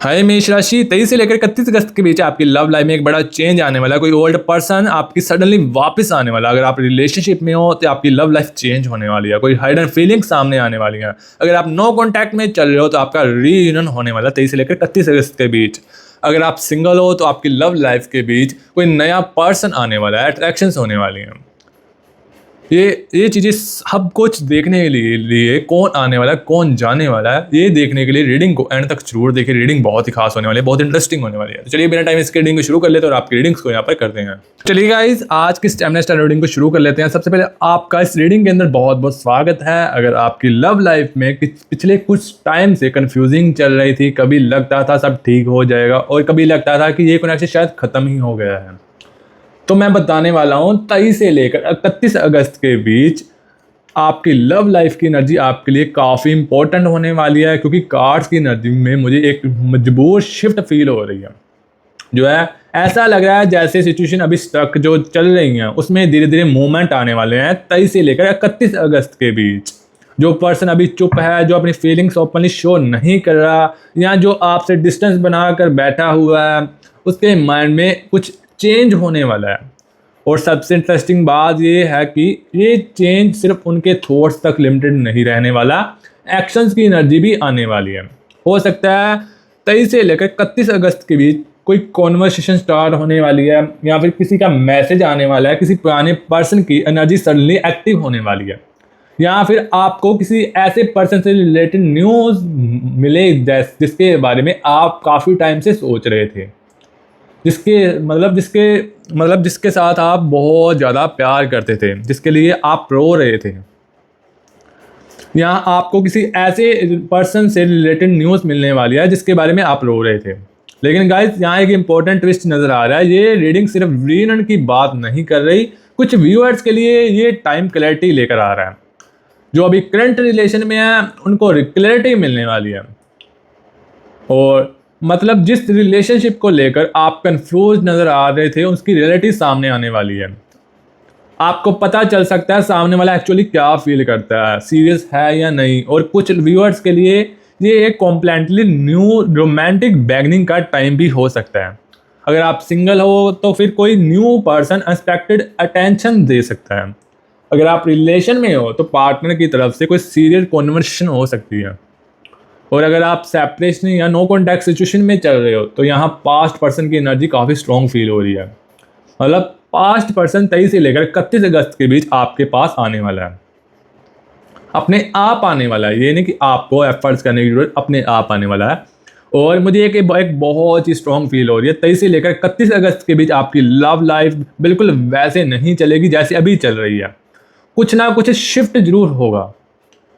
हाय मेष राशि, 23 से लेकर 31 अगस्त के बीच आपकी लव लाइफ में एक बड़ा चेंज आने वाला है। कोई ओल्ड पर्सन आपकी सडनली वापस आने वाला है। अगर आप रिलेशनशिप में हो तो आपकी लव लाइफ चेंज होने वाली है। कोई हाइडन फीलिंग सामने आने वाली है। अगर आप नो कॉन्टैक्ट में चल रहे हो तो आपका रीयूनियन होने वाला है 23 से लेकर 31 अगस्त के बीच। अगर आप सिंगल हो तो आपकी लव लाइफ के बीच कोई नया पर्सन आने वाला है, अट्रैक्शंस होने वाली हैं। ये चीज़ें सब कुछ देखने के लिए कौन आने वाला है, कौन जाने वाला है, ये देखने के लिए रीडिंग को एंड तक जरूर देखिए। रीडिंग बहुत ही खास होने वाली है, बहुत इंटरेस्टिंग होने वाली है। तो चलिए बिना टाइम इसके रीडिंग को शुरू कर लेते हैं और आपकी रीडिंग्स को यहाँ पर करते हैं। चलिए गाइस, आज की स्टेमिना स्टार रीडिंग को शुरू कर लेते हैं। सबसे पहले आपका इस रीडिंग के अंदर बहुत बहुत स्वागत है। अगर आपकी लव लाइफ में पिछले कुछ टाइम से कंफ्यूजिंग चल रही थी, कभी लगता था सब ठीक हो जाएगा और कभी लगता था कि ये कनेक्शन शायद खत्म ही हो गया है, तो मैं बताने वाला हूँ 23 से लेकर 31 अगस्त के बीच आपकी लव लाइफ की एनर्जी आपके लिए काफ़ी इंपॉर्टेंट होने वाली है। क्योंकि कार्ड्स की एनर्जी में मुझे एक मजबूर शिफ्ट फील हो रही है। जो है ऐसा लग रहा है जैसे सिचुएशन अभी स्टक जो चल रही हैं उसमें धीरे धीरे मूवमेंट आने वाले हैं 23 से लेकर 31 अगस्त के बीच। जो पर्सन अभी चुप है, जो अपनी फीलिंग्स ओपनली शो नहीं कर रहा, या जो आपसे डिस्टेंस बनाकर बैठा हुआ है, उसके माइंड में कुछ चेंज होने वाला है। और सबसे इंटरेस्टिंग बात ये है कि ये चेंज सिर्फ उनके थॉट्स तक लिमिटेड नहीं रहने वाला, एक्शंस की एनर्जी भी आने वाली है। हो सकता है 23 से लेकर 31 अगस्त के बीच कोई कॉन्वर्सेशन स्टार्ट होने वाली है, या फिर किसी का मैसेज आने वाला है, किसी पुराने पर्सन की एनर्जी सडनली एक्टिव होने वाली है, या फिर आपको किसी ऐसे पर्सन से रिलेटेड न्यूज़ मिले जिसके बारे में आप काफ़ी टाइम से सोच रहे थे, जिसके साथ आप बहुत ज़्यादा प्यार करते थे, जिसके लिए आप रो रहे थे, या आपको किसी ऐसे पर्सन से रिलेटेड न्यूज़ मिलने वाली है जिसके बारे में आप रो रहे थे। लेकिन गाइस, यहाँ एक इम्पोर्टेंट ट्विस्ट नज़र आ रहा है। ये रीडिंग सिर्फ रीयूनियन की बात नहीं कर रही, कुछ व्यूअर्स के लिए ये टाइम क्लैरिटी लेकर आ रहा है। जो अभी करंट रिलेशन में है उनको क्लैरिटी मिलने वाली है, और मतलब जिस रिलेशनशिप को लेकर आप कंफ्यूज नज़र आ रहे थे उसकी रियलिटी सामने आने वाली है। आपको पता चल सकता है सामने वाला एक्चुअली क्या फील करता है, सीरियस है या नहीं। और कुछ व्यूअर्स के लिए ये एक कॉम्प्लीटली न्यू रोमांटिक बिगिनिंग का टाइम भी हो सकता है। अगर आप सिंगल हो तो फिर कोई न्यू पर्सन अनएक्सपेक्टेड अटेंशन दे सकता है। अगर आप रिलेशन में हो तो पार्टनर की तरफ से कोई सीरियस कॉन्वर्सेशन हो सकती है। और अगर आप सेपरेशन या नो कॉन्टैक्ट सिचुएशन में चल रहे हो तो यहाँ पास्ट पर्सन की एनर्जी काफ़ी स्ट्रॉन्ग फील हो रही है। मतलब पास्ट पर्सन 23 से लेकर 31 अगस्त के बीच आपके पास आने वाला है, अपने आप आने वाला है। ये नहीं कि आपको एफर्ट्स करने की जरूरत, अपने आप आने वाला है। और मुझे एक बहुत ही स्ट्रॉन्ग फील हो रही है 23 से लेकर 31 अगस्त के बीच आपकी लव लाइफ बिल्कुल वैसे नहीं चलेगी जैसे अभी चल रही है। कुछ ना कुछ शिफ्ट जरूर होगा,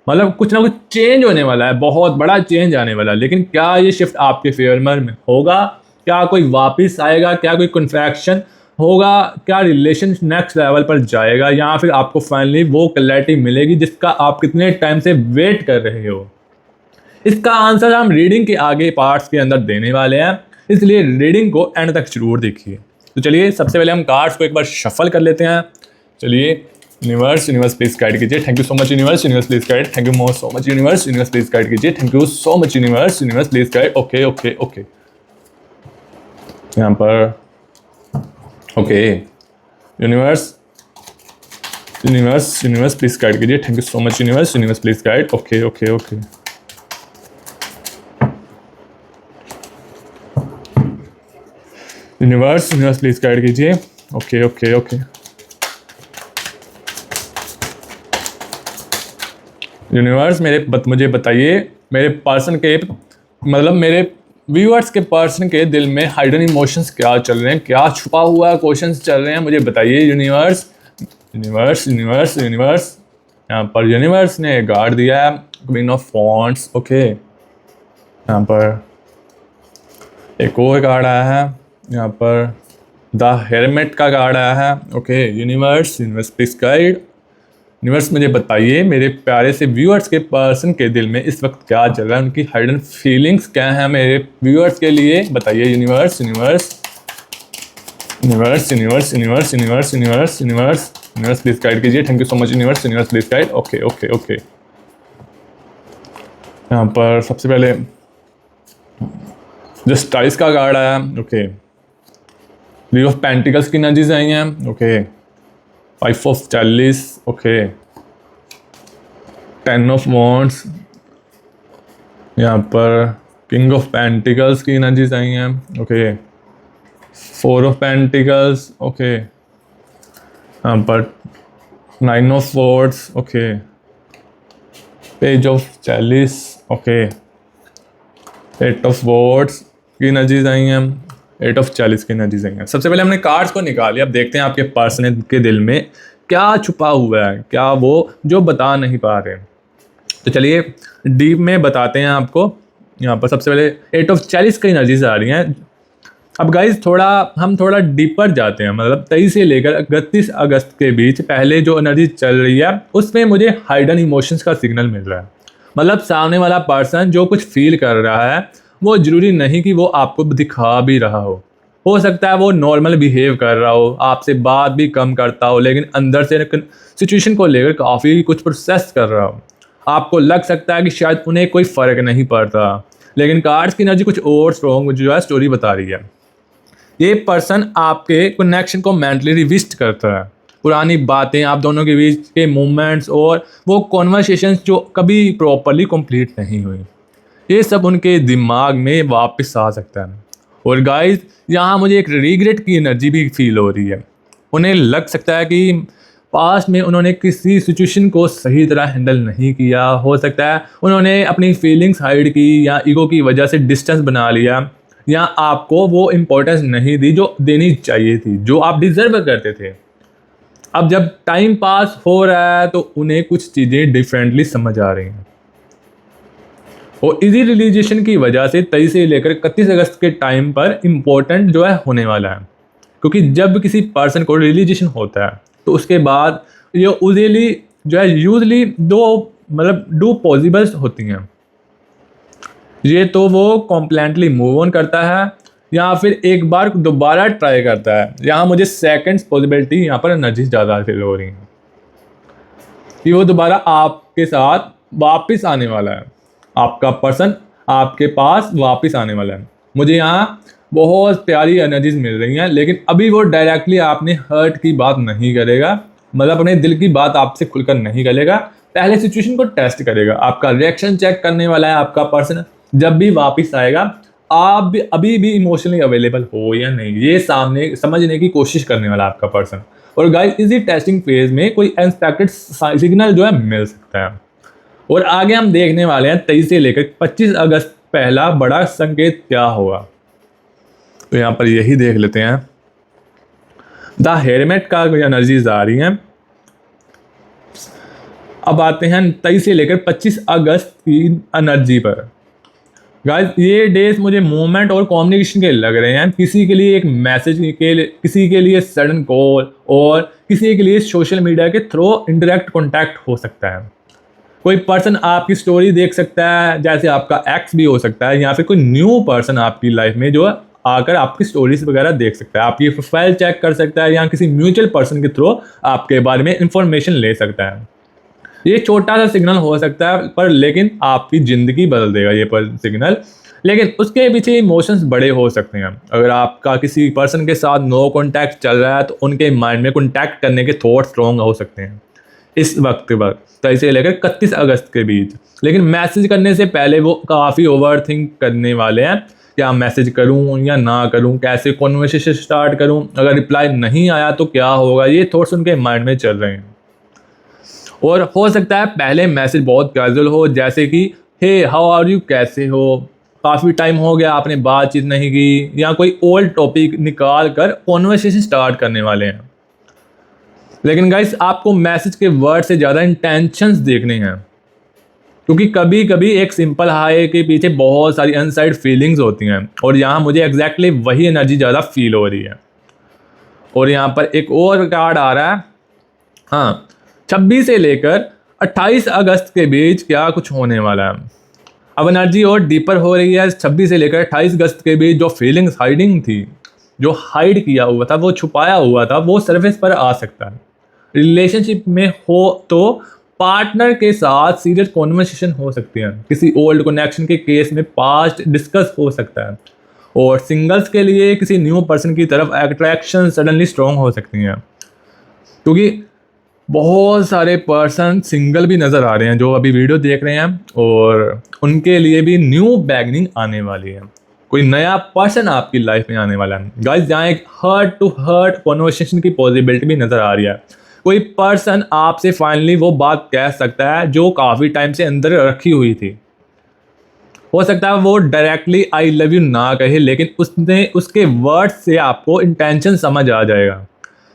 मतलब कुछ ना कुछ चेंज होने वाला है, बहुत बड़ा चेंज आने वाला है। लेकिन क्या ये शिफ्ट आपके फेवर में होगा? क्या कोई वापस आएगा? क्या कोई कन्फेक्शन होगा? क्या रिलेशन नेक्स्ट लेवल पर जाएगा, या फिर आपको फाइनली वो क्लैरिटी मिलेगी जिसका आप कितने टाइम से वेट कर रहे हो? इसका आंसर हम रीडिंग के आगे पार्ट्स के अंदर देने वाले हैं, इसलिए रीडिंग को एंड तक जरूर देखिए। तो चलिए सबसे पहले हम कार्ड्स को एक बार शफल कर लेते हैं। चलिए यूनिवर्स प्लीज गाइड कीजिए। Thank you so much universe please guide. Thank you so much universe please guide कीजिए। Thank you so much universe please guide. Okay okay okay, यहाँ पर ओके। यूनिवर्स प्लीज गाइड कीजिए। Thank you so much universe please guide. Okay okay okay, universe please guide कीजिए। Okay okay okay, universe मुझे बताइए मेरे person के, मतलब मेरे व्यूअर्स के पर्सन के दिल में हाइडन इमोशंस क्या चल रहे हैं, क्या छुपा हुआ क्वेश्चंस चल रहे हैं, मुझे बताइए यूनिवर्स। यहाँ पर यूनिवर्स ने गार्ड दिया है क्वीन ऑफ वॉन्ड्स। ओके, यहाँ पर एक और कार्ड आया है, यहाँ पर द हेरमेट का कार्ड आया है। Okay universe please guide. Universe मुझे बताइए मेरे प्यारे से व्यूअर्स के पर्सन के दिल में इस वक्त क्या चल रहा है, उनकी हाइडन फीलिंग्स क्या हैं मेरे व्यूअर्स के लिए, बताइए यूनिवर्स प्लीज गाइड कीजिए। Thank you so much universe please guide. Okay okay okay, यहाँ पर सबसे पहले जो स्टाइल्स का कार्ड आया, ओके। थ्री ऑफ पेंटिकल्स की एनर्जीज आई हैं, okay. Five of chalice, okay. Ten of wands, यहाँ पर किंग ऑफ पेंटिकल्स की एनर्जीज आई हैं, okay. Four of pentacles, okay. यहाँ पर nine of swords, okay. Page of chalice, okay. Eight of wards की एनर्जीज आई हैं, एट ऑफ चैलिस की एनर्जीज आई हैं। सबसे पहले हमने कार्ड्स को निकाल लिया। अब देखते हैं आपके पर्सन के दिल में क्या छुपा हुआ है, क्या वो जो बता नहीं पा रहे। तो चलिए डीप में बताते हैं आपको। यहाँ पर सबसे पहले एट ऑफ चैलिस की एनर्जीज आ रही हैं। अब गाइज हम थोड़ा डीपर जाते हैं, मतलब 23 से लेकर 31 अगस्त के बीच पहले जो एनर्जी चल रही है उसमें मुझे हाइडन इमोशंस का सिग्नल मिल रहा है। मतलब सामने वाला पर्सन जो कुछ फील कर रहा है वो ज़रूरी नहीं कि वो आपको दिखा भी रहा हो सकता है वो नॉर्मल बिहेव कर रहा हो, आपसे बात भी कम करता हो, लेकिन अंदर से सिचुएशन को लेकर काफ़ी कुछ प्रोसेस कर रहा हो। आपको लग सकता है कि शायद उन्हें कोई फ़र्क नहीं पड़ता, लेकिन कार्ड्स की एनर्जी कुछ और स्ट्रॉन्ग जो है स्टोरी बता रही है। ये पर्सन आपके कनेक्शन को मेंटली रिविस्ट करता है। पुरानी बातें, आप दोनों के बीच के मोमेंट्स और वो कॉन्वर्सेशंस जो कभी प्रॉपरली कंप्लीट नहीं हुई, ये सब उनके दिमाग में वापस आ सकता है। और गाइस यहाँ मुझे एक रिग्रेट की एनर्जी भी फील हो रही है। उन्हें लग सकता है कि पास्ट में उन्होंने किसी सिचुएशन को सही तरह हैंडल नहीं किया। हो सकता है उन्होंने अपनी फीलिंग्स हाइड की या ईगो की वजह से डिस्टेंस बना लिया, या आपको वो इम्पोर्टेंस नहीं दी जो देनी चाहिए थी, जो आप डिजर्व करते थे। अब जब टाइम पास हो रहा है तो उन्हें कुछ चीज़ें डिफरेंटली समझ आ रही हैं। और इसी रिलीजेशन की वजह से 23 से लेकर 31 अगस्त के टाइम पर इम्पोर्टेंट जो है होने वाला है। क्योंकि जब किसी पर्सन को रिलीजेशन होता है तो उसके बाद ये यूजली जो है दो पॉसिबल्स होती हैं। ये तो वो कॉम्प्लेंटली मूव ऑन करता है या फिर एक बार दोबारा ट्राई करता है। यहाँ मुझे सेकंड्स पॉसिबिलिटी यहाँ पर एनर्जी ज़्यादा फील हो रही है कि वो दोबारा आपके साथ वापस आने वाला है, आपका पर्सन आपके पास वापस आने वाला है। मुझे यहाँ बहुत प्यारी एनर्जीज मिल रही हैं, लेकिन अभी वो डायरेक्टली आपने हर्ट की बात नहीं करेगा, मतलब अपने दिल की बात आपसे खुलकर नहीं करेगा। पहले सिचुएशन को टेस्ट करेगा, आपका रिएक्शन चेक करने वाला है आपका पर्सन। जब भी वापस आएगा आप भी अभी भी इमोशनली अवेलेबल हो या नहीं, ये सामने समझने की कोशिश करने वाला आपका पर्सन। और गाइस इसी टेस्टिंग फेज में कोई अनएक्सपेक्टेड सिग्नल जो है मिल सकता है। और आगे हम देखने वाले हैं 23 से लेकर 25 अगस्त पहला बड़ा संकेत क्या होगा। तो यहाँ पर यही देख लेते हैं। द हेरमेट का एनर्जीज आ रही हैं। अब आते हैं 23 से लेकर 25 अगस्त की एनर्जी पर। गाइस ये डेज मुझे मूवमेंट और कम्युनिकेशन के लग रहे हैं। किसी के लिए एक मैसेज के लिए, किसी के लिए सडन कॉल, और किसी के लिए सोशल मीडिया के थ्रू इंटरेक्ट कॉन्टैक्ट हो सकता है। कोई पर्सन आपकी स्टोरी देख सकता है, जैसे आपका एक्स भी हो सकता है, या फिर कोई न्यू पर्सन आपकी लाइफ में जो आकर आपकी स्टोरीज वगैरह देख सकता है, आपकी प्रोफाइल चेक कर सकता है, या किसी म्यूचुअल पर्सन के थ्रू आपके बारे में इंफॉर्मेशन ले सकता है। ये छोटा सा सिग्नल हो सकता है पर लेकिन आपकी ज़िंदगी बदल देगा ये सिग्नल। लेकिन उसके पीछे इमोशंस बड़े हो सकते हैं। अगर आपका किसी पर्सन के साथ नो कॉन्टैक्ट चल रहा है तो उनके माइंड में कॉन्टैक्ट करने के थॉट स्ट्रॉन्ग हो सकते हैं इस वक्त पर, 23 से लेकर 31 अगस्त के बीच। लेकिन मैसेज करने से पहले वो काफ़ी ओवर थिंक करने वाले हैं, क्या मैसेज करूं या ना करूं, कैसे कॉन्वर्सेशन स्टार्ट करूं, अगर रिप्लाई नहीं आया तो क्या होगा, ये थॉट्स उनके माइंड में चल रहे हैं। और हो सकता है पहले मैसेज बहुत कैजुअल हो, जैसे कि हे हाउ आर यू, कैसे हो, काफ़ी टाइम हो गया आपने बातचीत नहीं की, या कोई ओल्ड टॉपिक निकाल कर कॉन्वर्सेशन स्टार्ट करने वाले हैं। लेकिन गाइस आपको मैसेज के वर्ड से ज़्यादा इंटेंशंस देखने हैं, क्योंकि कभी कभी एक सिंपल हाय के पीछे बहुत सारी अनसाइड फीलिंग्स होती हैं, और यहाँ मुझे एग्जैक्टली वही एनर्जी ज़्यादा फील हो रही है। और यहाँ पर एक और कार्ड आ रहा है, हाँ, 26 से लेकर 28 अगस्त के बीच क्या कुछ होने वाला है। अब एनर्जी और डीपर हो रही है। 26 से लेकर 28 अगस्त के बीच जो फीलिंग्स हाइडिंग थी, जो हाइड किया हुआ था, वो छुपाया हुआ था, वो सरफेस पर आ सकता है। रिलेशनशिप में हो तो पार्टनर के साथ सीरियस कॉन्वर्सेशन हो सकती है, किसी ओल्ड कनेक्शन के केस में पास्ट डिस्कस हो सकता है, और सिंगल्स के लिए किसी न्यू पर्सन की तरफ अट्रैक्शन सडनली स्ट्रॉन्ग हो सकती हैं, क्योंकि बहुत सारे पर्सन सिंगल भी नज़र आ रहे हैं जो अभी वीडियो देख रहे हैं, और उनके लिए भी न्यू बैगनिंग आने वाली है। कोई नया पर्सन आपकी लाइफ में आने वाला है गाइस, जहाँ एक हर्ट टू हर्ट कॉन्वर्सेशन की पॉसिबिलिटी भी नज़र आ रही है। कोई पर्सन आपसे फाइनली वो बात कह सकता है जो काफ़ी टाइम से अंदर रखी हुई थी। हो सकता है वो डायरेक्टली आई लव यू ना कहे, लेकिन उसने उसके वर्ड्स से आपको इंटेंशन समझ आ जाएगा।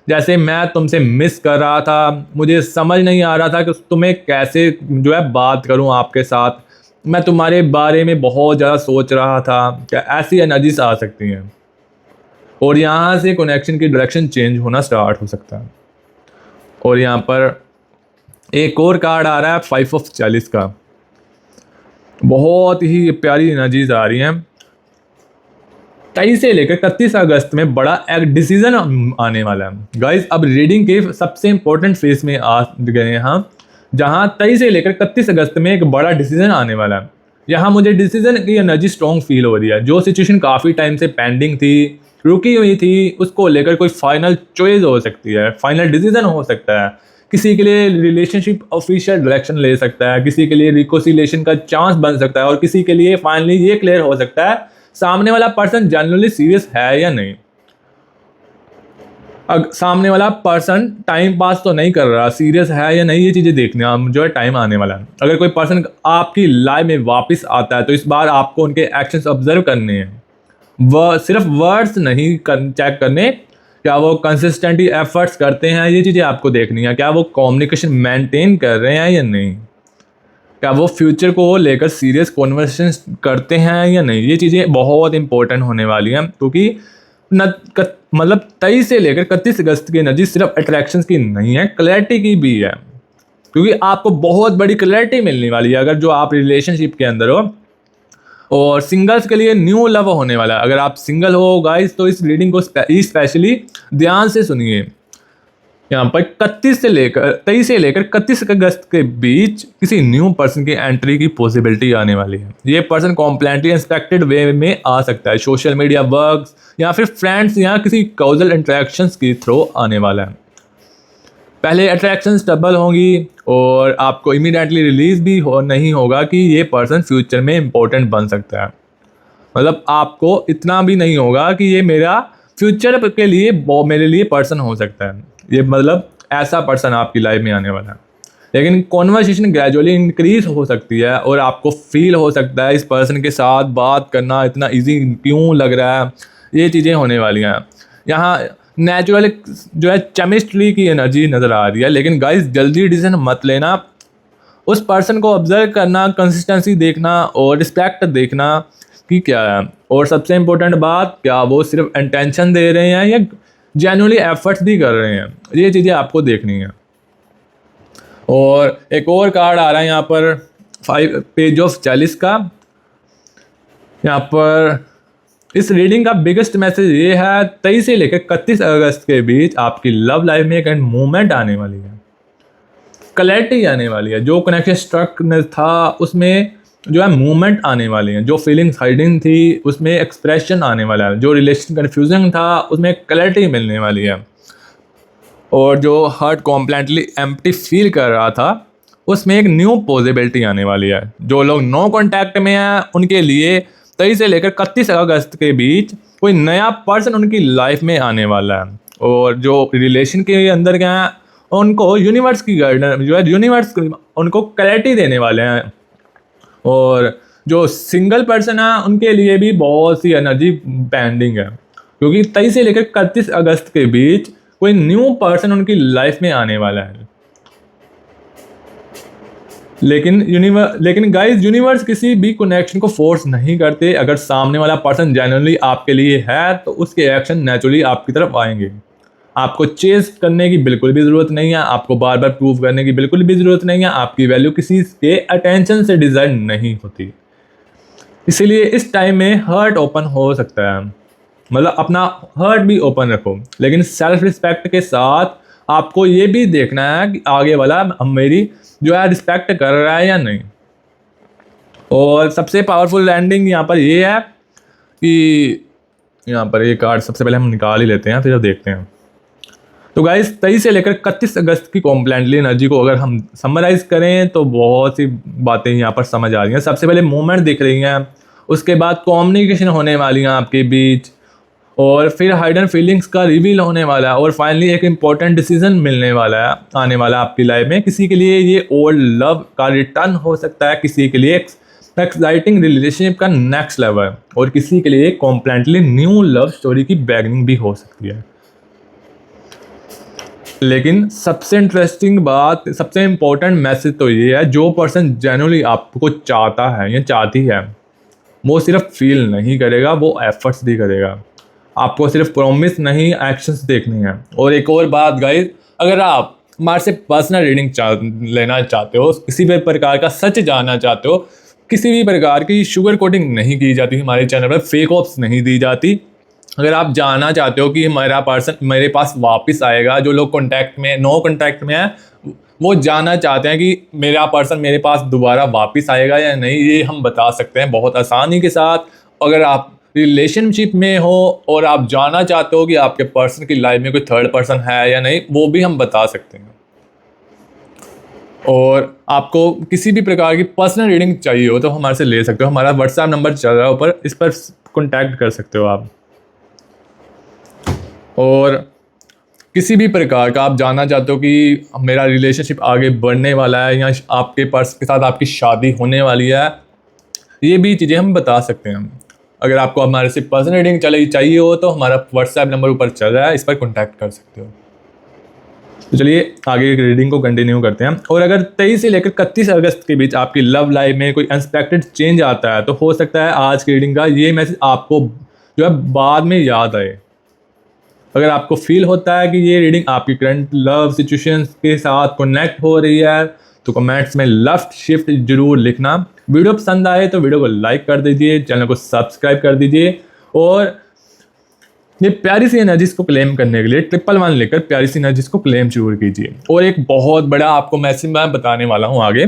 जैसे मैं तुमसे मिस कर रहा था, मुझे समझ नहीं आ रहा था कि तुम्हें कैसे जो है बात करूं आपके साथ, मैं तुम्हारे बारे में बहुत ज़्यादा सोच रहा था। क्या ऐसी एनर्जीज आ सकती हैं, और यहाँ से कनेक्शन की डायरेक्शन चेंज होना स्टार्ट हो सकता है। और यहाँ पर एक और कार्ड आ रहा है 5 ऑफ चैलिस का। बहुत ही प्यारी एनर्जीज आ रही हैं। 23 से लेकर 31 अगस्त में बड़ा एक डिसीजन आने वाला है गाइस। अब रीडिंग के सबसे इंपॉर्टेंट फेज में आ गए हैं हम, जहां 23 से लेकर 31 अगस्त में एक बड़ा डिसीजन आने वाला है। यहाँ मुझे डिसीजन की एनर्जी स्ट्रॉन्ग फील हो रही है। जो सिचुएशन काफ़ी टाइम से पेंडिंग थी, रुकी हुई थी, उसको लेकर कोई फाइनल चॉइस हो सकती है, फाइनल डिसीजन हो सकता है। किसी के लिए रिलेशनशिप ऑफिशियल डायरेक्शन ले सकता है, किसी के लिए रिकोसिलेशन का चांस बन सकता है, और किसी के लिए फाइनली ये क्लियर हो सकता है सामने वाला पर्सन जनरली सीरियस है या नहीं। सामने वाला पर्सन टाइम पास तो नहीं कर रहा, सीरियस है या नहीं, ये चीज़ें देखने जो है टाइम आने वाला है। अगर कोई पर्सन आपकी लाइफ में वापस आता है तो इस बार आपको उनके एक्शंस ऑब्जर्व करने हैं। वह सिर्फ वर्ड्स नहीं चेक करने, क्या वो कंसिस्टेंटली एफर्ट्स करते हैं, ये चीज़ें आपको देखनी है। क्या वो कम्युनिकेशन मेंटेन कर रहे हैं या नहीं, क्या वो फ्यूचर को लेकर सीरियस कॉन्वर्सेशन करते हैं या नहीं, ये चीज़ें बहुत इंपॉर्टेंट होने वाली हैं। क्योंकि मतलब 23 से लेकर 31 अगस्त की एनर्जी सिर्फ अट्रैक्शन की नहीं है, क्लैरिटी की भी है। क्योंकि आपको बहुत बड़ी क्लैरिटी मिलने वाली है अगर जो आप रिलेशनशिप के अंदर हो। और सिंगल्स के लिए न्यू लव होने वाला है। अगर आप सिंगल हो गाइस तो इस रीडिंग को स्पेशली ध्यान से सुनिए। यहाँ पर 23 से लेकर 31 अगस्त के बीच किसी न्यू पर्सन की एंट्री की पॉसिबिलिटी आने वाली है। ये पर्सन कॉम्प्लेंटली इंस्पेक्टेड वे में आ सकता है, सोशल मीडिया वर्क्स या फिर फ्रेंड्स या किसी कॉजल इंटरेक्शंस के थ्रू आने वाला है। पहले अट्रैक्शंस डबल होंगी और आपको इमीडिएटली रिलीज भी नहीं होगा कि ये पर्सन फ्यूचर में इंपॉर्टेंट बन सकता है। मतलब आपको इतना भी नहीं होगा कि ये मेरा फ्यूचर के लिए मेरे लिए पर्सन हो सकता है। ये मतलब ऐसा पर्सन आपकी लाइफ में आने वाला है। लेकिन कॉन्वर्सेशन ग्रेजुअली इंक्रीज हो सकती है और आपको फील हो सकता है इस पर्सन के साथ बात करना इतना इजी क्यों लग रहा है। ये चीज़ें होने वाली हैं। यहाँ नेचुरल जो है केमिस्ट्री की एनर्जी नज़र आ रही है। लेकिन गाइस जल्दी डिसीजन मत लेना। उस पर्सन को ऑब्जर्व करना, कंसिस्टेंसी देखना और रिस्पेक्ट देखना कि क्या है। और सबसे इम्पोर्टेंट बात, क्या वो सिर्फ इंटेंशन दे रहे हैं या जेन्युइनली एफर्ट्स भी कर रहे हैं, ये चीज़ें आपको देखनी है। और एक और कार्ड आ रहा है यहाँ पर 5 पेज ऑफ चैलिस का। यहाँ पर इस रीडिंग का बिगेस्ट मैसेज ये है, 23 से लेकर 31 अगस्त के बीच आपकी लव लाइफ में एक मूवमेंट आने वाली है, क्लैरिटी आने वाली है। जो कनेक्शन स्ट्रक था उसमें जो है मूवमेंट आने वाली है। जो फीलिंग्स हाइडिंग थी उसमें एक्सप्रेशन आने वाला है। जो रिलेशन कन्फ्यूजन था उसमें क्लैरिटी मिलने वाली है। और जो हार्ट कॉम्प्लेटली एम्प्टी फील कर रहा था उसमें एक न्यू पॉसिबिलिटी आने वाली है। जो लोग नो कॉन्टैक्ट में हैं उनके लिए 23 से लेकर 31 अगस्त के बीच कोई नया पर्सन उनकी लाइफ में आने वाला है। और जो रिलेशन के अंदर क्या है, उनको यूनिवर्स की गाइडेंस जो है, यूनिवर्स उनको क्लैरिटी देने वाले हैं। और जो सिंगल पर्सन है उनके लिए भी बहुत सी एनर्जी पेंडिंग है, क्योंकि 23 से लेकर 31 अगस्त के बीच कोई न्यू पर्सन उनकी लाइफ में आने वाला है। लेकिन गाइस यूनिवर्स किसी भी कनेक्शन को फोर्स नहीं करते। अगर सामने वाला पर्सन जेन्युइनली आपके लिए है तो उसके एक्शन नेचुरली आपकी तरफ आएंगे। आपको चेस करने की बिल्कुल भी ज़रूरत नहीं है, आपको बार बार प्रूव करने की बिल्कुल भी ज़रूरत नहीं है। आपकी वैल्यू किसी के अटेंशन से डिज़ाइन नहीं होती। इसीलिए इस टाइम में हर्ट ओपन हो सकता है, मतलब अपना हर्ट भी ओपन रखो, लेकिन सेल्फ रिस्पेक्ट के साथ आपको ये भी देखना है कि आगे वाला मेरी जो है रिस्पेक्ट कर रहा है या नहीं। और सबसे पावरफुल लैंडिंग यहाँ पर ये है कि यहाँ पर ये कार्ड सबसे पहले हम निकाल ही लेते हैं, फिर अब देखते हैं। तो गाइस 23 से लेकर 31 अगस्त की कॉम्प्लेंटली एनर्जी को अगर हम समराइज करें तो बहुत सी बातें यहाँ पर समझ आ रही हैं। सबसे पहले मूवमेंट दिख रही हैं, उसके बाद कम्युनिकेशन होने वाली है आपके बीच, और फिर हाइडन फीलिंग्स का रिवील होने वाला है, और फाइनली एक इम्पॉर्टेंट डिसीजन मिलने वाला है आने वाला आपकी लाइफ में। किसी के लिए ये ओल्ड लव का रिटर्न हो सकता है, किसी के लिए एक्साइटिंग रिलेशनशिप का नेक्स्ट लेवल, और किसी के लिए कॉम्प्लेंटली न्यू लव स्टोरी की बिगिनिंग भी हो सकती है। लेकिन सबसे इंटरेस्टिंग बात, सबसे इम्पोर्टेंट मैसेज तो ये है, जो पर्सन जेन्युइनली आपको चाहता है या चाहती है वो सिर्फ फील नहीं करेगा, वो एफर्ट्स भी करेगा। आपको सिर्फ प्रॉमिस नहीं, एक्शंस देखनी है। और एक और बात गाइस, अगर आप हमारे से पर्सनल रीडिंग लेना चाहते हो, किसी भी प्रकार का सच जानना चाहते हो, किसी भी प्रकार की शुगर कोटिंग नहीं की जाती हमारे चैनल पर, फेक ऑप्स नहीं दी जाती। अगर आप जानना चाहते हो कि हमारा पर्सन मेरे पास वापस आएगा, जो लोग कॉन्टैक्ट में नो कॉन्टैक्ट में है वो जानना चाहते हैं कि मेरा पर्सन मेरे पास दोबारा वापस आएगा या नहीं, ये हम बता सकते हैं बहुत आसानी के साथ। अगर आप रिलेशनशिप में हो और आप जानना चाहते हो कि आपके पर्सन की लाइफ में कोई थर्ड पर्सन है या नहीं, वो भी हम बता सकते हैं। और आपको किसी भी प्रकार की पर्सनल रीडिंग चाहिए हो तो हमारे से ले सकते हो। हमारा व्हाट्सएप नंबर चल रहा है ऊपर, इस पर कॉन्टैक्ट कर सकते हो आप। और किसी भी प्रकार का आप जानना चाहते हो कि मेरा रिलेशनशिप आगे बढ़ने वाला है या आपके पर्सन के साथ आपकी शादी होने वाली है, ये भी चीज़ें हम बता सकते हैं। अगर आपको हमारे से पर्सनल रीडिंग चाहिए हो तो हमारा व्हाट्सएप नंबर ऊपर चल रहा है, इस पर कॉन्टैक्ट कर सकते हो। तो चलिए आगे रीडिंग को कंटिन्यू करते हैं। और अगर 23 से लेकर 31 अगस्त के बीच आपकी लव लाइफ में कोई अनएक्सपेक्टेड चेंज आता है तो हो सकता है आज की रीडिंग का ये मैसेज आपको जो है बाद में याद आए। अगर आपको फील होता है कि ये रीडिंग आपकी करंट लव सिचुएशंस के साथ कनेक्ट हो रही है तो कमेंट्स में लेफ्ट शिफ्ट जरूर लिखना। वीडियो पसंद आए तो वीडियो को लाइक कर दीजिए, चैनल को सब्सक्राइब कर दीजिए, और ये प्यारी सी एनर्जीज को क्लेम करने के लिए 111 लेकर प्यारी सी एनर्जीज को क्लेम जरूर कीजिए। और एक बहुत बड़ा आपको मैसेज मैं बताने वाला हूँ आगे,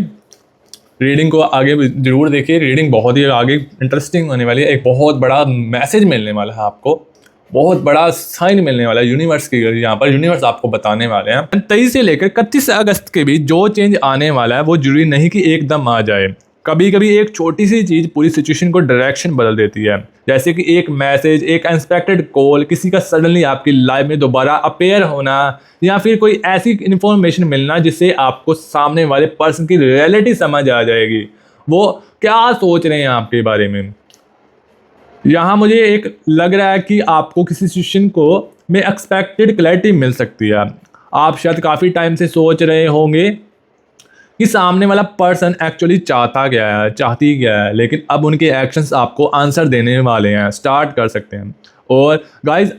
रीडिंग को आगे जरूर देखिए, रीडिंग बहुत ही आगे इंटरेस्टिंग होने वाली है। एक बहुत बड़ा मैसेज मिलने वाला है आपको, बहुत बड़ा साइन मिलने वाला है यूनिवर्स की, यहाँ पर यूनिवर्स आपको बताने वाले हैं। 23 से लेकर 31 अगस्त के बीच जो चेंज आने वाला है वो जरूरी नहीं कि एकदम आ जाए। कभी कभी एक छोटी सी चीज़ पूरी सिचुएशन को डायरेक्शन बदल देती है, जैसे कि एक मैसेज, एक अनएक्सपेक्टेड कॉल, किसी का सडनली आपकी लाइफ में दोबारा अपेयर होना, या फिर कोई ऐसी इन्फॉर्मेशन मिलना जिससे आपको सामने वाले पर्सन की रियलिटी समझ आ जाएगी, वो क्या सोच रहे हैं आपके बारे में। यहाँ मुझे एक लग रहा है कि आपको किसी सिचुएशन को में एक्सपेक्टेड क्लैरिटी मिल सकती है। आप शायद काफ़ी टाइम से सोच रहे होंगे कि सामने वाला पर्सन एक्चुअली चाहती क्या है, लेकिन अब उनके एक्शंस आपको आंसर देने वाले हैं, स्टार्ट कर सकते हैं। और गाइज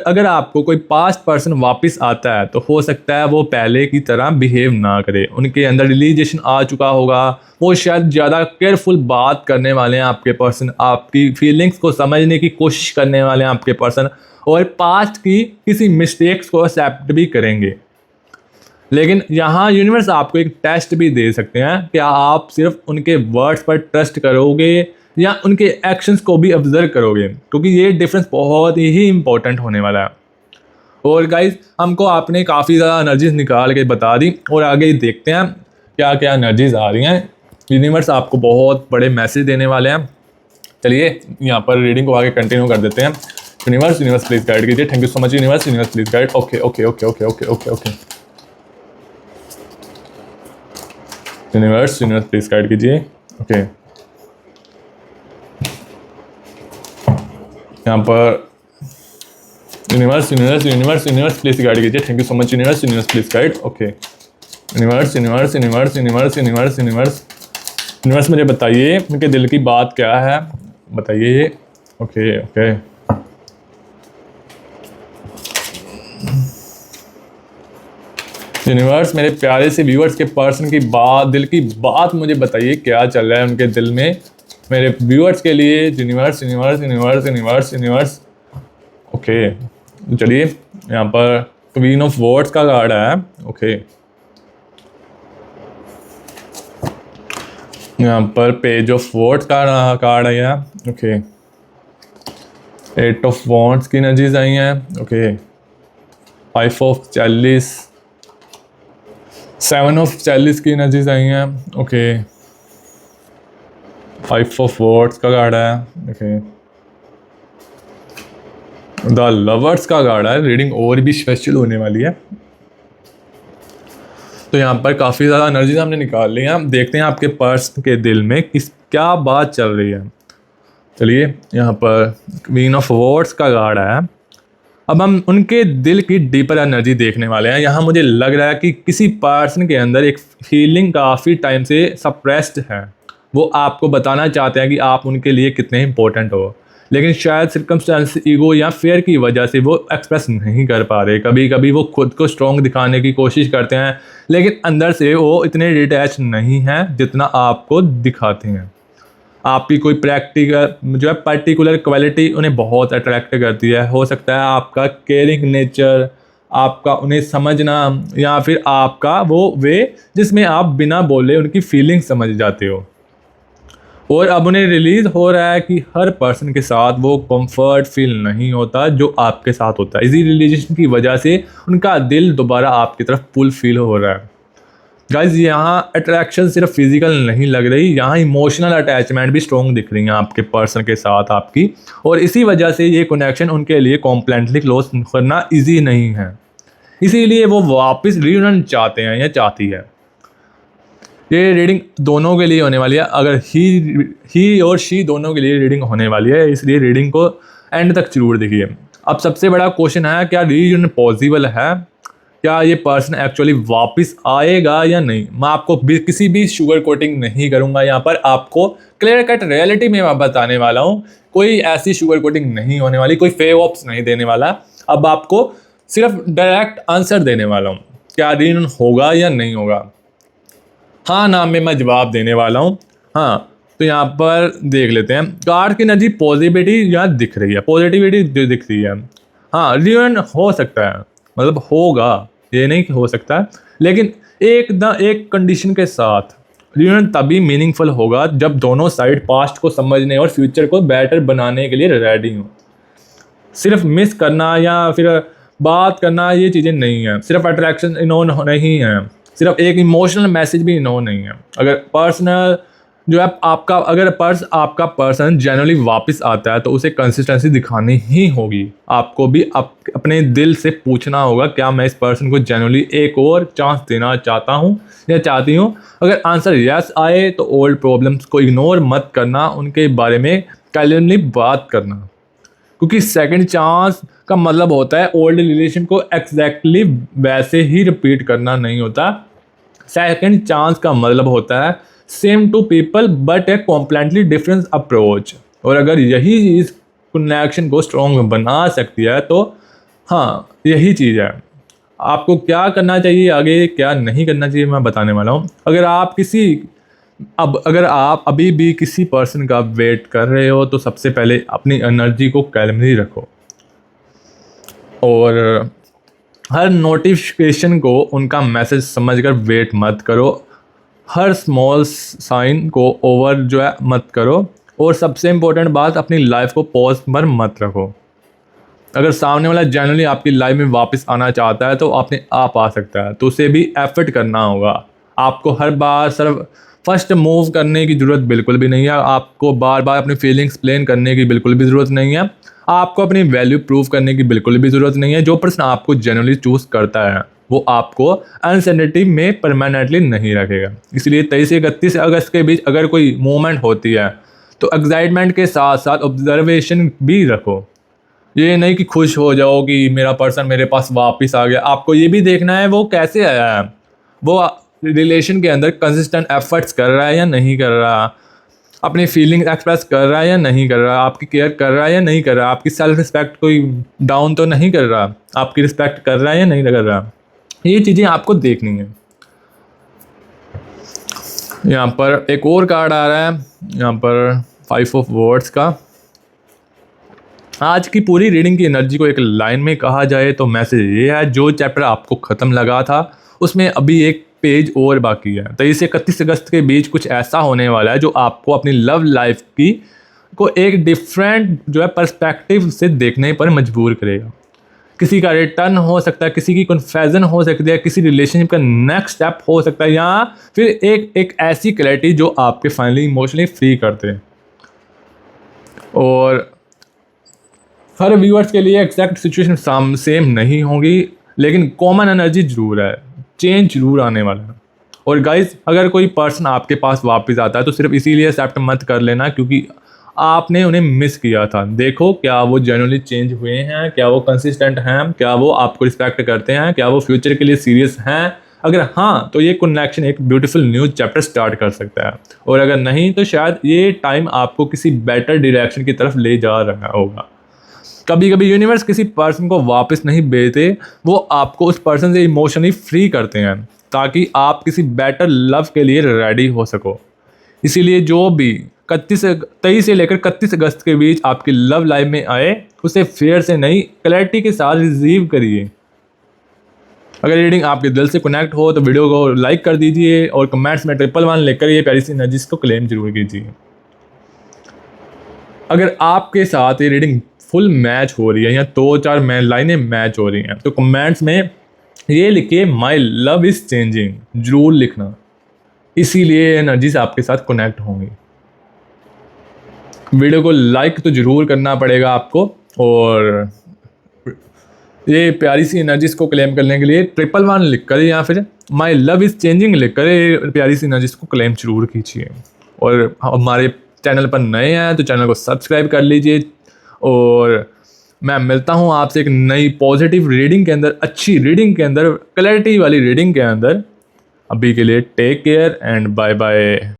अगर आपको कोई पास्ट पर्सन वापस आता है तो हो सकता है वो पहले की तरह बिहेव ना करे, उनके अंदर रियलाइजेशन आ चुका होगा, वो शायद ज़्यादा केयरफुल बात करने वाले हैं आपके पर्सन, आपकी फीलिंग्स को समझने की कोशिश करने वाले हैं आपके पर्सन, और पास्ट की किसी मिस्टेक्स को एक्सेप्ट भी करेंगे। लेकिन यहाँ यूनिवर्स आपको एक टेस्ट भी दे सकते हैं, क्या आप सिर्फ उनके वर्ड्स पर ट्रस्ट करोगे या उनके एक्शंस को भी ऑब्जर्व करोगे, क्योंकि ये डिफरेंस बहुत ही इंपॉर्टेंट होने वाला है। और गाइज हमको आपने काफ़ी ज़्यादा एनर्जीज निकाल के बता दी, और आगे देखते हैं क्या क्या एनर्जीज आ रही हैं। यूनिवर्स आपको बहुत बड़े मैसेज देने वाले हैं। चलिए यहाँ पर रीडिंग को आगे कंटिन्यू कर देते हैं। यूनिवर्स प्लीज़ गाइड कीजिए। Thank you so much universe please guide. Okay okay okay okay okay okay okay universe please guide कीजिए। ओके यहाँ पर यूनिवर्स प्लीज़ गाइड कीजिए। Thank you so much universe please guide. Okay universe मुझे बताइए उनके दिल की बात क्या है, बताइए। ओके ओके यूनिवर्स मेरे प्यारे से व्यूअर्स के पर्सन की बात, दिल की बात मुझे बताइए, क्या चल रहा है उनके दिल में मेरे व्यूअर्स के लिए। यूनिवर्स ओके चलिए यहाँ पर क्वीन ऑफ वॉर्ड्स का कार्ड है। ओके यहाँ पर पेज ऑफ वॉर्ड्स का कार्ड है। ओके 8 ऑफ वॉन्ड्स की एनर्जीज आई हैं। Okay, 5 of chalice, 7 of chalice की एनर्जीज आई हैं। ओके, 5 ऑफ वॉर्ड्स का कार्ड है। ओके, द लवर्स का कार्ड है। रीडिंग और भी स्पेशल होने वाली है। तो यहाँ पर काफ़ी ज़्यादा एनर्जीज हमने निकाल ली हैं। देखते हैं आपके पर्सन के दिल में क्या बात चल रही है। चलिए, यहाँ पर क्वीन ऑफ वॉर्ड्स का कार्ड है। अब हम उनके दिल की डीपर एनर्जी देखने वाले हैं। यहाँ मुझे लग रहा है कि किसी पर्सन के अंदर एक फीलिंग काफ़ी टाइम से सप्रेस्ड है। वो आपको बताना चाहते हैं कि आप उनके लिए कितने इंपॉर्टेंट हो, लेकिन शायद सर्कमस्टेंस, ईगो या फेयर की वजह से वो एक्सप्रेस नहीं कर पा रहे। कभी कभी वो खुद को स्ट्रॉन्ग दिखाने की कोशिश करते हैं, लेकिन अंदर से वो इतने डिटैच नहीं हैं जितना आपको दिखाते हैं। आपकी कोई प्रैक्टिकल जो है पर्टिकुलर क्वालिटी उन्हें बहुत अट्रैक्ट करती है। हो सकता है आपका केयरिंग नेचर, आपका उन्हें समझना, या फिर आपका वो वे जिसमें आप बिना बोले उनकी फीलिंग समझ जाते हो। और अब उन्हें रिलीज़ हो रहा है कि हर पर्सन के साथ वो कंफर्ट फील नहीं होता जो आपके साथ होता है। इसी रिलेशन की वजह से उनका दिल दोबारा आपकी तरफ पुल फील हो रहा है। गाइज, यहाँ अट्रैक्शन सिर्फ फिजिकल नहीं लग रही, यहाँ इमोशनल अटैचमेंट भी स्ट्रॉन्ग दिख रही है आपके पर्सन के साथ आपकी। और इसी वजह से ये कनेक्शन उनके लिए कॉम्प्लेटली क्लोज करना ईजी नहीं है। इसीलिए वो वापस रियूनियन चाहते हैं या चाहती है। ये रीडिंग दोनों के लिए होने वाली है। अगर ही और शी दोनों के लिए रीडिंग होने वाली है, इसलिए रीडिंग को एंड तक जरूर देखिए। अब सबसे बड़ा क्वेश्चन है, क्या रीयूनियन पॉसिबल है? क्या ये पर्सन एक्चुअली वापस आएगा या नहीं? मैं आपको किसी भी शुगर कोटिंग नहीं करूँगा। यहाँ पर आपको क्लियर कट रियलिटी में मैं बताने वाला हूँ। कोई ऐसी शुगर कोटिंग नहीं होने वाली, कोई फेक ऑप्स नहीं देने वाला। अब आपको सिर्फ डायरेक्ट आंसर देने वाला हूँ, क्या रीयूनियन होगा या नहीं होगा। हाँ ना में मैं जवाब देने वाला हूँ। हाँ, तो यहाँ पर देख लेते हैं। कार्ड की एनर्जी पॉजिटिविटी यहाँ दिख रही है, पॉजिटिविटी दिख रही है। हाँ, रियूनियन हो सकता है, मतलब होगा, ये नहीं कि हो सकता है, लेकिन एक कंडीशन के साथ। रियूनियन तभी मीनिंगफुल होगा जब दोनों साइड पास्ट को समझने और फ्यूचर को बेटर बनाने के लिए रेडी हों। सिर्फ मिस करना या फिर बात करना ये चीज़ें नहीं है। सिर्फ अट्रैक्शन इनोन नहीं है, सिर्फ एक इमोशनल मैसेज भी इनोन नहीं है। अगर पर्सनल जो है आपका पर्सन जनरली वापस आता है तो उसे कंसिस्टेंसी दिखानी ही होगी। आपको भी अपने दिल से पूछना होगा, क्या मैं इस पर्सन को जनरली एक और चांस देना चाहता हूँ या चाहती हूँ। अगर आंसर यस आए तो ओल्ड प्रॉब्लम्स को इग्नोर मत करना, उनके बारे में कैजुअली बात करना, क्योंकि सेकंड चांस का मतलब होता है ओल्ड रिलेशन को एग्जैक्टली वैसे ही रिपीट करना नहीं होता। सेकंड चांस का मतलब होता है same two people but a completely different approach. और अगर यही चीज़ कनेक्शन को स्ट्रॉन्ग बना सकती है तो हाँ, यही चीज़ है। आपको क्या करना चाहिए, आगे क्या नहीं करना चाहिए, मैं बताने वाला हूँ। अगर आप अभी भी किसी पर्सन का वेट कर रहे हो तो सबसे पहले अपनी एनर्जी को कैलमली रखो और हर नोटिफिकेशन को उनका मैसेज समझकर वेट मत करो। हर स्मॉल साइन को ओवर जो है मत करो। और सबसे इम्पोर्टेंट बात, अपनी लाइफ को पॉज पर मत रखो। अगर सामने वाला जनरली आपकी लाइफ में वापस आना चाहता है तो अपने आप आ सकता है, तो उसे भी एफर्ट करना होगा। आपको हर बार सिर्फ फर्स्ट मूव करने की ज़रूरत बिल्कुल भी नहीं है। आपको बार बार अपनी फीलिंग्स एक्सप्लेन करने की बिल्कुल भी ज़रूरत नहीं है। आपको अपनी वैल्यू प्रूव करने की बिल्कुल भी ज़रूरत नहीं है। जो पर्सन आपको जनरली चूज़ करता है वो आपको अनसर्टेनिटी में परमानेंटली नहीं रखेगा। इसलिए 23 से 31 अगस्त के बीच अगर कोई मूवमेंट होती है तो एक्साइटमेंट के साथ साथ ऑब्जर्वेशन भी रखो। ये नहीं कि खुश हो जाओ कि मेरा पर्सन मेरे पास वापस आ गया। आपको ये भी देखना है वो कैसे आया है, वो रिलेशन के अंदर कंसिस्टेंट एफर्ट्स कर रहा है या नहीं कर रहा, अपनी फीलिंग एक्सप्रेस कर रहा है या नहीं कर रहा, आपकी केयर कर रहा है या नहीं कर रहा, आपकी सेल्फ रिस्पेक्ट कोई डाउन तो नहीं कर रहा, आपकी रिस्पेक्ट कर रहा है या नहीं कर रहा। ये चीज़ें आपको देखनी है। यहाँ पर एक और कार्ड आ रहा है, यहाँ पर 5 ऑफ वॉर्ड्स का। आज की पूरी रीडिंग की एनर्जी को एक लाइन में कहा जाए तो मैसेज ये है, जो चैप्टर आपको ख़त्म लगा था उसमें अभी एक पेज और बाकी है। 23 से 31 अगस्त के बीच कुछ ऐसा होने वाला है जो आपको अपनी लव लाइफ की को एक डिफरेंट जो है पर्सपेक्टिव से देखने पर मजबूर करेगा। किसी का रिटर्न हो सकता है, किसी की कन्फेजन हो सकती है, किसी रिलेशनशिप का नेक्स्ट स्टेप हो सकता है, या फिर एक ऐसी क्लैरिटी जो आपके फाइनली इमोशनली फ्री करते हैं। और हर व्यूअर्स के लिए एग्जैक्ट सिचुएशन सेम नहीं होगी, लेकिन कॉमन एनर्जी जरूर है, चेंज जरूर आने वाला है। और गाइज, अगर कोई पर्सन आपके पास वापस आता है तो सिर्फ इसीलिए एक्सेप्ट मत कर लेना क्योंकि आपने उन्हें मिस किया था। देखो क्या वो जेन्युइनली चेंज हुए हैं, क्या वो कंसिस्टेंट हैं, क्या वो आपको रिस्पेक्ट करते हैं, क्या वो फ्यूचर के लिए सीरियस हैं। अगर हाँ, तो ये कनेक्शन एक ब्यूटीफुल न्यू चैप्टर स्टार्ट कर सकता है, और अगर नहीं तो शायद ये टाइम आपको किसी बेटर डायरेक्शन की तरफ ले जा रहा होगा। कभी कभी यूनिवर्स किसी पर्सन को वापस नहीं भेजते, वो आपको उस पर्सन से इमोशनली फ्री करते हैं ताकि आप किसी बेटर लव के लिए रेडी हो सको। इसीलिए जो भी 23 से लेकर 31 अगस्त के बीच आपकी लव लाइफ में आए, उसे फेयर से नहीं, क्लैरिटी के साथ रिसीव करिए। अगर रीडिंग आपके दिल से कनेक्ट हो तो वीडियो को लाइक कर दीजिए और कमेंट्स में 111 लेकर ये प्यारी सी एनर्जीज को क्लेम जरूर कीजिए। अगर आपके साथ ये रीडिंग फुल मैच हो रही है या 2-4 लाइनें मैच हो रही हैं तो कमेंट्स में ये लिखिए माई लव इज़ चेंजिंग, जरूर लिखना। इसीलिए एनर्जीज आपके साथ कनेक्ट होंगी। वीडियो को लाइक तो ज़रूर करना पड़ेगा आपको, और ये प्यारी सी एनर्जीज को क्लेम करने के लिए 111 लिख कर या फिर माई लव इज़ चेंजिंग लिख कर ये प्यारी सी एनर्जीज को क्लेम जरूर कीजिए। और हमारे चैनल पर नए हैं तो चैनल को सब्सक्राइब कर लीजिए, और मैं मिलता हूँ आपसे एक नई पॉजिटिव रीडिंग के अंदर, अच्छी रीडिंग के अंदर, क्लैरिटी वाली रीडिंग के अंदर। अभी के लिए take care and bye bye.